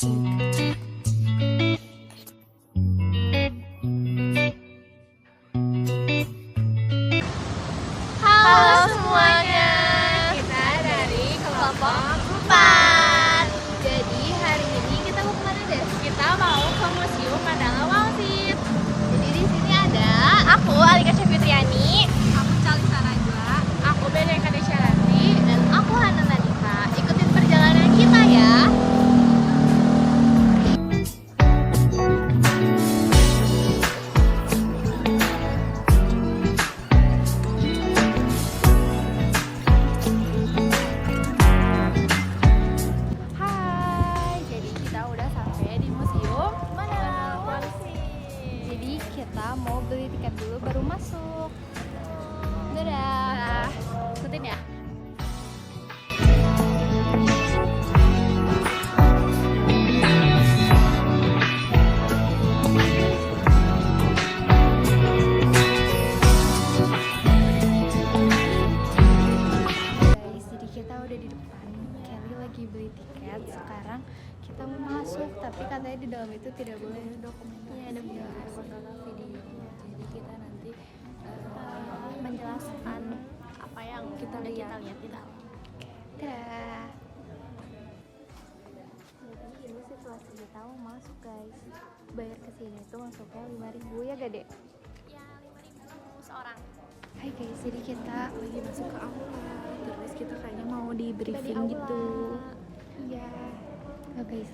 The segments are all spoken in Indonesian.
Halo semuanya, kita dari kelompok 4. Jadi hari ini kita mau kemana deh? Kita mau ke Museum Mandala Wangsit. Jadi di sini ada aku Alika Fitriani, aku Calisa Najwa, aku Beneka Desyaranti, dan aku Hana Nadika. Ikutin perjalanan kita ya. Kita mau beli tiket dulu baru masuk. Dadah. Ikutin ya. Guys, jadi kita udah di depan. Kelly lagi beli tiket. Sekarang kita mau masuk, tapi katanya di dalam itu tidak boleh dokumentasi. Iya, ada video. Jadi kita nanti menjelaskan apa yang kita lihat di dalam. Dadah. Jadi ini situasi kita mau masuk guys. Bayar kesini tuh masuknya 5.000 ya gak dek? Ya 5.000 seorang. Hai guys, jadi kita lagi masuk ke aula. Terus kita kayaknya mau di briefing gitu. Iya. Oke guys,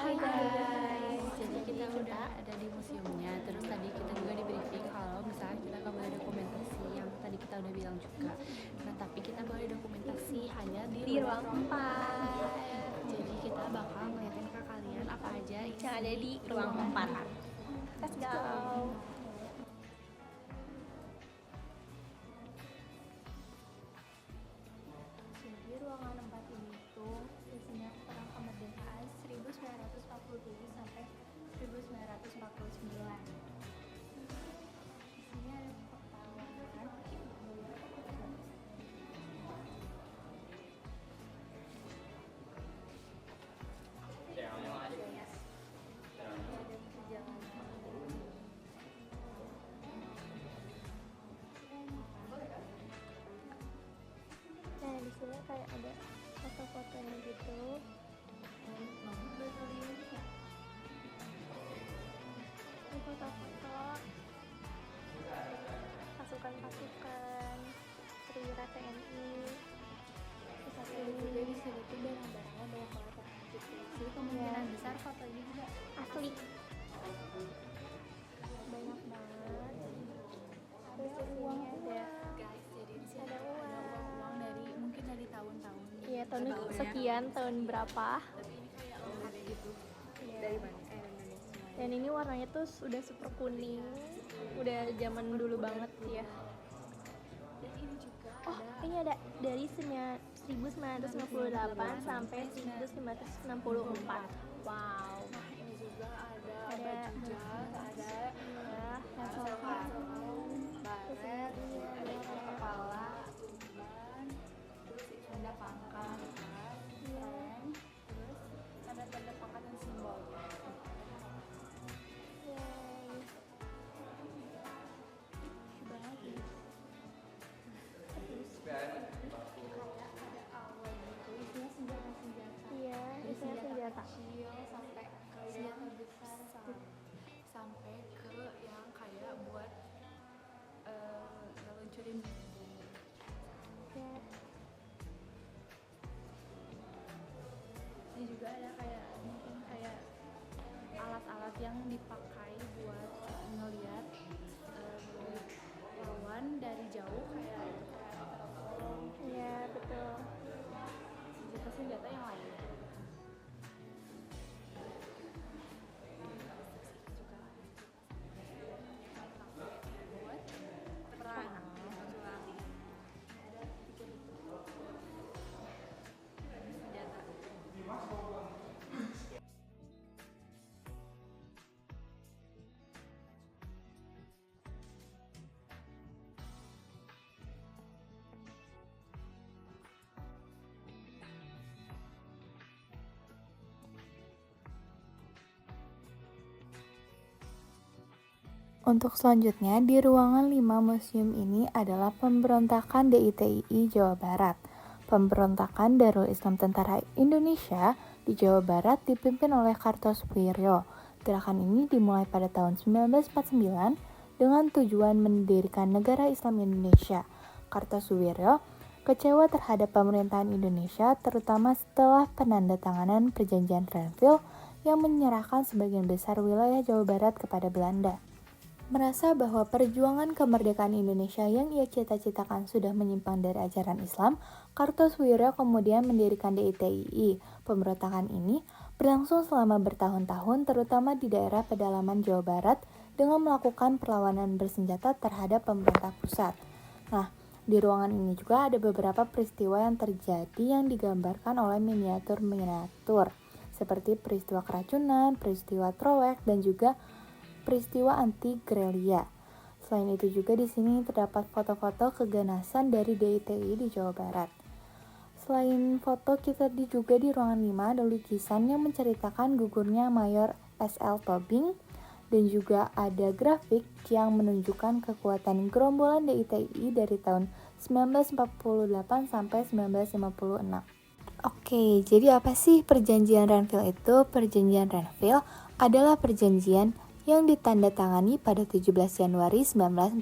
hai guys, jadi kita udah ada di museumnya. Terus tadi kita juga di briefing kalau misalnya kita nggak boleh dokumentasi, yang tadi kita udah bilang juga. Nah tapi kita boleh dokumentasi hanya di ruang 4. Jadi kita bakal ngeliatin ke kalian apa aja yang ada di ruang 4. Let's go. Jadi ruangan 4 ini tuh isinya perang kemerdekaan 1947 sampai 1949. Di sini ada pepahlawan. Nah, di sini kayak ada foto-fotonya gitu. Ini foto-foto pasukan-pasukan perwira TNI. Terus ini juga di sini tuh barang-barangnya banyak banget gitu. Jadi kemungkinan besar foto ini juga asli. Banyak banget. Terus di sini ada guys, jadi di sini ada uang dari mungkin dari tahun-tahun. Iya, tahun sekian, tahun berapa? Tapi ini kayak ada gitu. Iya. Dari mana? Dan ini warnanya tuh sudah super kuning, udah zaman dulu banget ya. Dan ini juga ini ada dari 1958 sampai 1964. Wow. Nah, ini juga ada baju jas, ada baret, ada kepala, ban, terus tanda pangkat, terus ada tanda pangkat dan simbol. Kecil sampai kayak besar sampai ke yang kayak buat ngeluncurin bumbu. Ini juga ada kayak mungkin kayak alat-alat yang dipakai buat ngeliat lawan dari jauh kayak iya betul. Senjata yang lain. Untuk selanjutnya, di ruangan 5 museum ini adalah pemberontakan DITII Jawa Barat. Pemberontakan Darul Islam Tentara Indonesia di Jawa Barat dipimpin oleh Kartosuwiryo. Gerakan ini dimulai pada tahun 1949 dengan tujuan mendirikan negara Islam Indonesia. Kartosuwiryo kecewa terhadap pemerintahan Indonesia, terutama setelah penandatanganan Perjanjian Renville yang menyerahkan sebagian besar wilayah Jawa Barat kepada Belanda. Merasa bahwa perjuangan kemerdekaan Indonesia yang ia cita-citakan sudah menyimpang dari ajaran Islam, Kartosuwiryo kemudian mendirikan DITII. Pemberontakan ini berlangsung selama bertahun-tahun, terutama di daerah pedalaman Jawa Barat, dengan melakukan perlawanan bersenjata terhadap pemerintah pusat. Nah, di ruangan ini juga ada beberapa peristiwa yang terjadi yang digambarkan oleh miniatur-miniatur, seperti peristiwa keracunan, peristiwa trowek, dan juga peristiwa anti-gerilya. Selain itu juga di sini terdapat foto-foto keganasan dari DITII di Jawa Barat. Selain foto, kita juga di ruangan 5 ada lukisan yang menceritakan gugurnya Mayor S.L. Tobing, dan juga ada grafik yang menunjukkan kekuatan gerombolan DITII dari tahun 1948 sampai 1956. Oke, jadi apa sih Perjanjian Renville itu? Perjanjian Renville adalah perjanjian yang ditandatangani pada 17 Januari 1948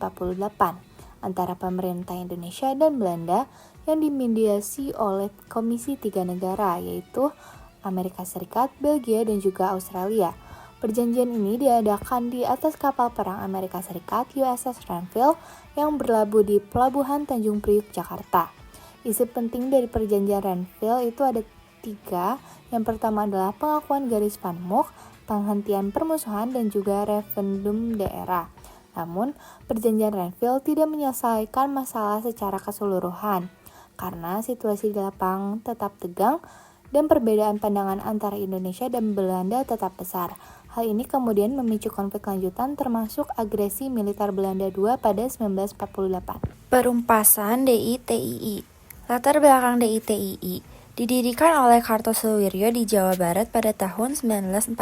antara pemerintah Indonesia dan Belanda yang dimediasi oleh Komisi 3 negara, yaitu Amerika Serikat, Belgia, dan juga Australia. Perjanjian ini diadakan di atas kapal perang Amerika Serikat USS Renville yang berlabuh di Pelabuhan Tanjung Priuk, Jakarta. Isi penting dari Perjanjian Renville itu ada 3. Yang pertama adalah pengakuan garis Van Mook, penghentian permusuhan, dan juga referendum daerah. Namun, Perjanjian Renville tidak menyelesaikan masalah secara keseluruhan karena situasi di lapangan tetap tegang dan perbedaan pandangan antara Indonesia dan Belanda tetap besar. Hal ini kemudian memicu konflik lanjutan termasuk agresi militer Belanda II pada 1948. Perumpasan DITII. Latar belakang DITII didirikan oleh Kartosuwiryo di Jawa Barat pada tahun 1949,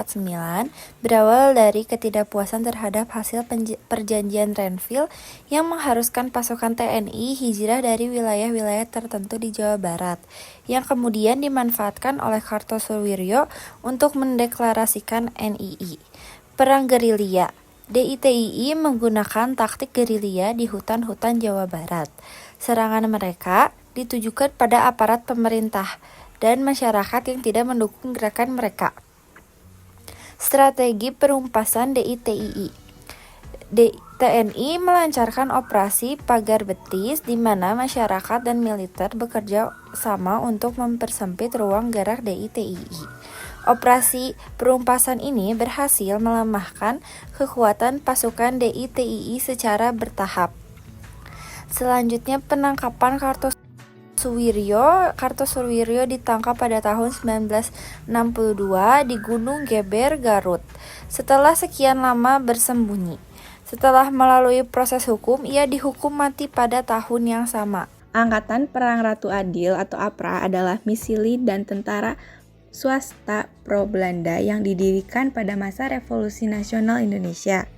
berawal dari ketidakpuasan terhadap hasil Perjanjian Renville yang mengharuskan pasukan TNI hijrah dari wilayah-wilayah tertentu di Jawa Barat, yang kemudian dimanfaatkan oleh Kartosuwiryo untuk mendeklarasikan NII. Perang gerilya. DITII menggunakan taktik gerilya di hutan-hutan Jawa Barat. Serangan mereka ditujukan pada aparat pemerintah dan masyarakat yang tidak mendukung gerakan mereka. Strategi perumpasan DITII. TNI melancarkan operasi pagar betis di mana masyarakat dan militer bekerja sama untuk mempersempit ruang gerak DITII. Operasi perumpasan ini berhasil melemahkan kekuatan pasukan DITII secara bertahap. Selanjutnya, penangkapan Kartosuwiryo ditangkap pada tahun 1962 di Gunung Geber, Garut. Setelah sekian lama bersembunyi, setelah melalui proses hukum, ia dihukum mati pada tahun yang sama. Angkatan Perang Ratu Adil atau APRA adalah misili dan tentara swasta pro-Belanda yang didirikan pada masa Revolusi Nasional Indonesia.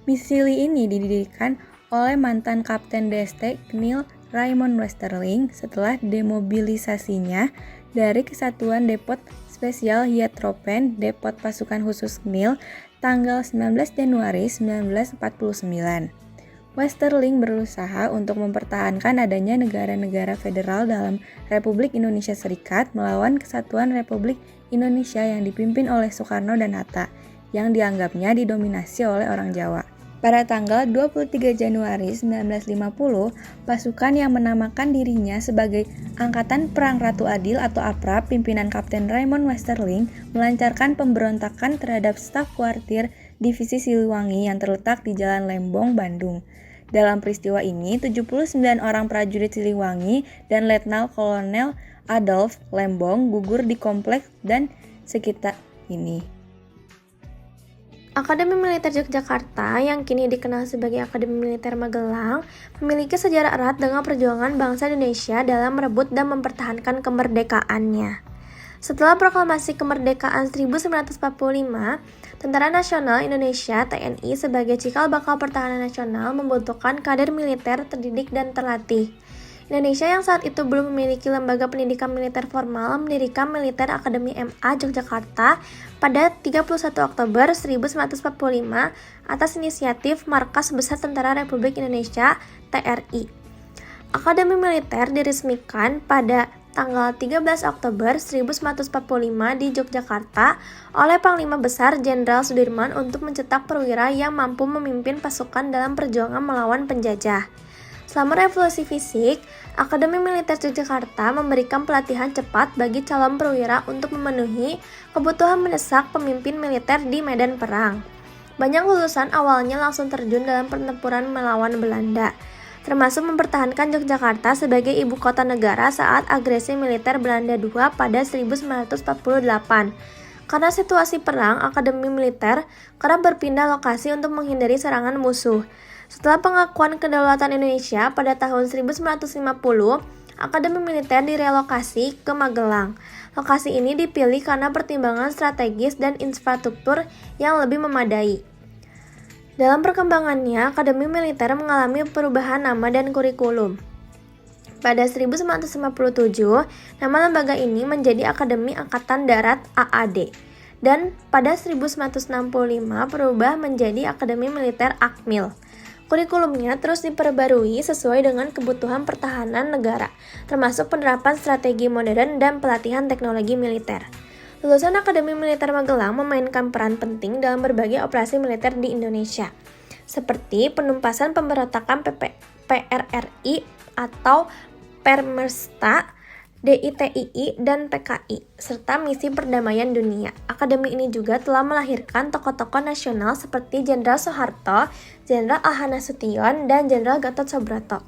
Misili ini didirikan oleh mantan Kapten DST Knil Raymond Westerling setelah demobilisasinya dari Kesatuan Depot Spesial Heerestroepen Depot Pasukan Khusus Knil tanggal 19 Januari 1949. Westerling berusaha untuk mempertahankan adanya negara-negara federal dalam Republik Indonesia Serikat melawan Kesatuan Republik Indonesia yang dipimpin oleh Soekarno dan Hatta, yang dianggapnya didominasi oleh orang Jawa. Pada tanggal 23 Januari 1950, pasukan yang menamakan dirinya sebagai Angkatan Perang Ratu Adil atau APRA pimpinan Kapten Raymond Westerling melancarkan pemberontakan terhadap staf kuartir Divisi Siliwangi yang terletak di Jalan Lembong, Bandung. Dalam peristiwa ini, 79 orang prajurit Siliwangi dan Letnan Kolonel Adolf Lembong gugur di kompleks dan sekitar ini. Akademi Militer Yogyakarta yang kini dikenal sebagai Akademi Militer Magelang memiliki sejarah erat dengan perjuangan bangsa Indonesia dalam merebut dan mempertahankan kemerdekaannya. Setelah proklamasi kemerdekaan 1945, Tentara Nasional Indonesia (TNI) sebagai cikal bakal pertahanan nasional membutuhkan kader militer terdidik dan terlatih. Indonesia yang saat itu belum memiliki lembaga pendidikan militer formal mendirikan Militer Akademi MA Yogyakarta pada 31 Oktober 1945 atas inisiatif Markas Besar Tentara Republik Indonesia (TRI). Akademi militer diresmikan pada tanggal 13 Oktober 1945 di Yogyakarta oleh Panglima Besar Jenderal Sudirman untuk mencetak perwira yang mampu memimpin pasukan dalam perjuangan melawan penjajah. Selama revolusi fisik, Akademi Militer Yogyakarta memberikan pelatihan cepat bagi calon perwira untuk memenuhi kebutuhan mendesak pemimpin militer di medan perang. Banyak lulusan awalnya langsung terjun dalam pertempuran melawan Belanda, termasuk mempertahankan Yogyakarta sebagai ibu kota negara saat agresi militer Belanda II pada 1948. Karena situasi perang, Akademi Militer kerap berpindah lokasi untuk menghindari serangan musuh. Setelah pengakuan kedaulatan Indonesia pada tahun 1950, Akademi Militer direlokasi ke Magelang. Lokasi ini dipilih karena pertimbangan strategis dan infrastruktur yang lebih memadai. Dalam perkembangannya, Akademi Militer mengalami perubahan nama dan kurikulum. Pada 1957, nama lembaga ini menjadi Akademi Angkatan Darat (AAD). Dan pada 1965 berubah menjadi Akademi Militer Akmil. Kurikulumnya terus diperbarui sesuai dengan kebutuhan pertahanan negara, termasuk penerapan strategi modern dan pelatihan teknologi militer. Lulusan Akademi Militer Magelang memainkan peran penting dalam berbagai operasi militer di Indonesia, seperti penumpasan pemberontakan PRRI atau Permersta, DITII, dan PKI, serta misi perdamaian dunia. Akademi ini juga telah melahirkan tokoh-tokoh nasional seperti Jenderal Soeharto, Jenderal Ahmad Nasution, dan Jenderal Gatot Subroto.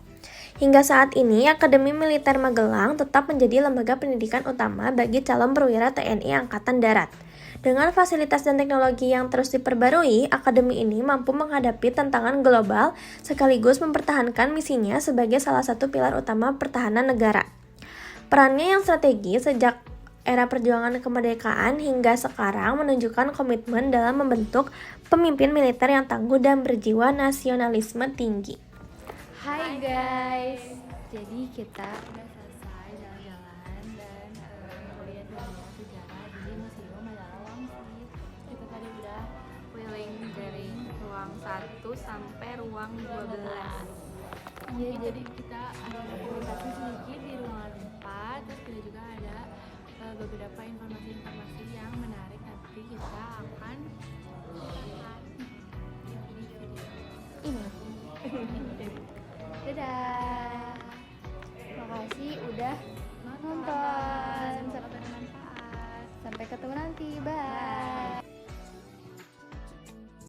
Hingga saat ini, Akademi Militer Magelang tetap menjadi lembaga pendidikan utama bagi calon perwira TNI Angkatan Darat. Dengan fasilitas dan teknologi yang terus diperbarui, akademi ini mampu menghadapi tantangan global sekaligus mempertahankan misinya sebagai salah satu pilar utama pertahanan negara. Perannya yang strategis sejak era perjuangan kemerdekaan hingga sekarang menunjukkan komitmen dalam membentuk pemimpin militer yang tangguh dan berjiwa nasionalisme tinggi. Hai guys, jadi kita udah selesai jalan-jalan dan melihat dunia sejarah di Museum Mandala Wangsit. Kita tadi udah keliling dari ruang 1 sampai ruang 12. Ya, jadi kita ada dokumentasi sedikit di ruangan 4, terus kita juga ada beberapa informasi-informasi yang menarik. Nanti kita akan ini. Dadah. Makasih udah nonton.